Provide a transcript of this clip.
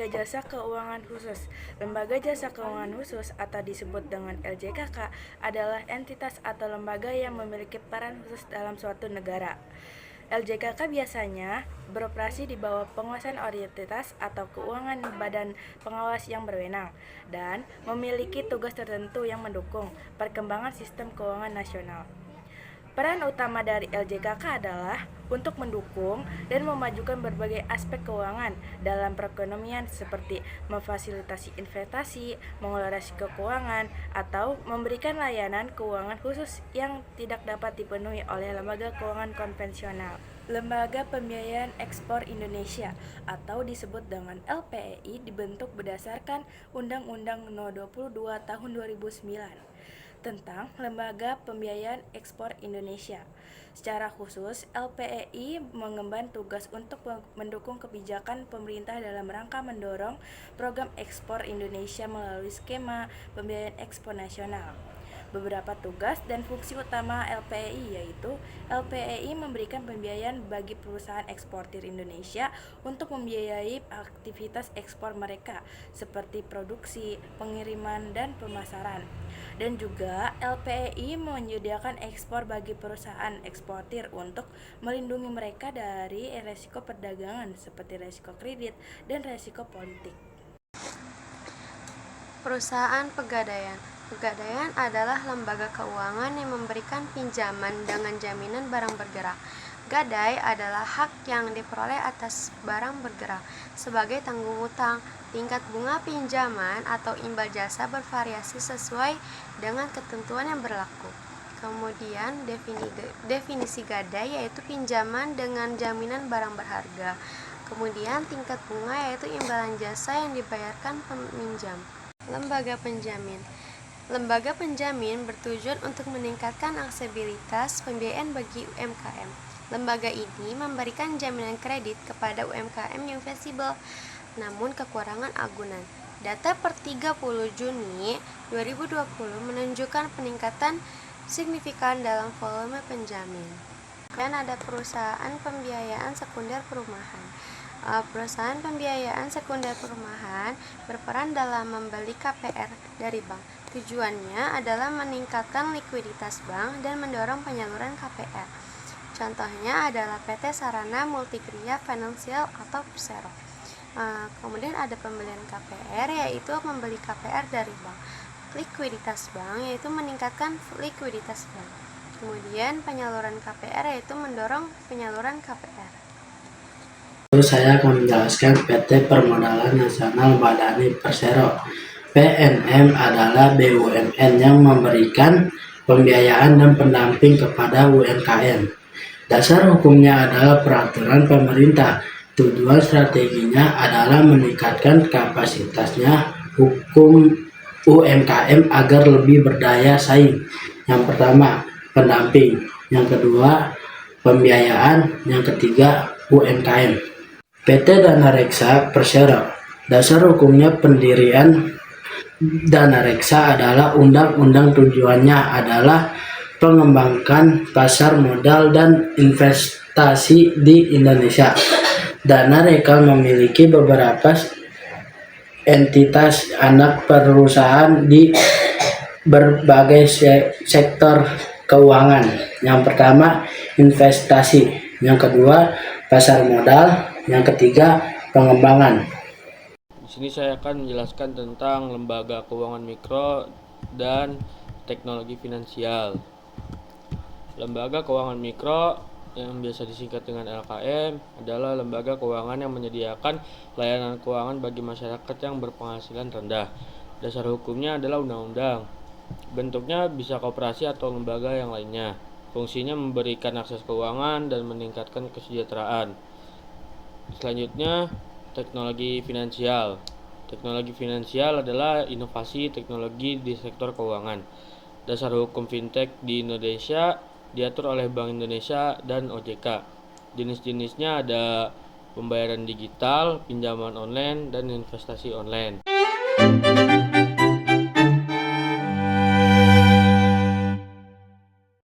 Lembaga Jasa Keuangan Khusus. Lembaga Jasa Keuangan Khusus atau disebut dengan LJKK adalah entitas atau lembaga yang memiliki peran khusus dalam suatu negara. LJKK biasanya beroperasi di bawah penguasaan otoritas atau keuangan badan pengawas yang berwenang dan memiliki tugas tertentu yang mendukung perkembangan sistem keuangan nasional. Peran utama dari LJKK adalah untuk mendukung dan memajukan berbagai aspek keuangan dalam perekonomian seperti memfasilitasi investasi, mengelola risiko keuangan, atau memberikan layanan keuangan khusus yang tidak dapat dipenuhi oleh lembaga keuangan konvensional. Lembaga Pembiayaan Ekspor Indonesia atau disebut dengan LPEI dibentuk berdasarkan Undang-Undang No. 22 Tahun 2009 tentang Lembaga Pembiayaan Ekspor Indonesia. Secara khusus, LPEI mengemban tugas untuk mendukung kebijakan pemerintah dalam rangka mendorong program ekspor Indonesia melalui skema pembiayaan ekspor nasional. Beberapa tugas dan fungsi utama LPEI yaitu LPEI memberikan pembiayaan bagi perusahaan eksportir Indonesia untuk membiayai aktivitas ekspor mereka seperti produksi, pengiriman, dan pemasaran. Dan juga LPEI menyediakan ekspor bagi perusahaan eksportir untuk melindungi mereka dari resiko perdagangan seperti resiko kredit dan resiko politik. Perusahaan Pegadaian. Pegadaian adalah lembaga keuangan yang memberikan pinjaman dengan jaminan barang bergerak. Gadai adalah hak yang diperoleh atas barang bergerak. Sebagai tanggung utang, tingkat bunga pinjaman atau imbal jasa bervariasi sesuai dengan ketentuan yang berlaku. Kemudian definisi gadai yaitu pinjaman dengan jaminan barang berharga. Kemudian tingkat bunga yaitu imbalan jasa yang dibayarkan peminjam. Lembaga penjamin. Lembaga penjamin bertujuan untuk meningkatkan aksesibilitas pembiayaan bagi UMKM. Lembaga ini memberikan jaminan kredit kepada UMKM yang fleksibel, namun kekurangan agunan. Data per 30 Juni 2020 menunjukkan peningkatan signifikan dalam volume penjamin. Kemudian ada perusahaan pembiayaan sekunder perumahan. Perusahaan pembiayaan sekunder perumahan berperan dalam membeli KPR dari bank. Tujuannya adalah meningkatkan likuiditas bank dan mendorong penyaluran KPR. Contohnya adalah PT Sarana Multikria Finansial atau Persero. Kemudian ada pembelian KPR yaitu membeli KPR dari bank. Likuiditas bank yaitu meningkatkan likuiditas bank. Kemudian penyaluran KPR yaitu mendorong penyaluran KPR. Lalu saya akan menjelaskan PT Permodalan Nasional Madani Persero. PNM adalah BUMN yang memberikan pembiayaan dan pendamping kepada UMKM. Dasar hukumnya adalah peraturan pemerintah. Tujuan strateginya adalah meningkatkan kapasitasnya hukum UMKM agar lebih berdaya saing. Yang pertama, pendamping. Yang kedua, pembiayaan. Yang ketiga, UMKM. PT Dana Reksa Persero. Dasar hukumnya pendirian Dana Reksa adalah undang-undang, tujuannya adalah mengembangkan pasar modal dan investasi di Indonesia. Dana Reksa memiliki beberapa entitas anak perusahaan di berbagai sektor keuangan. Yang pertama, investasi. Yang kedua, pasar modal. Yang ketiga, pengembangan. Di sini saya akan menjelaskan tentang lembaga keuangan mikro dan teknologi finansial. Lembaga keuangan mikro yang biasa disingkat dengan LKM adalah lembaga keuangan yang menyediakan layanan keuangan bagi masyarakat yang berpenghasilan rendah. Dasar hukumnya adalah undang-undang. Bentuknya bisa koperasi atau lembaga yang lainnya. Fungsinya memberikan akses keuangan dan meningkatkan kesejahteraan. Selanjutnya, teknologi finansial. Teknologi finansial adalah inovasi teknologi di sektor keuangan. Dasar hukum fintech di Indonesia diatur oleh Bank Indonesia dan OJK. Jenis-jenisnya ada pembayaran digital, pinjaman online, dan investasi online.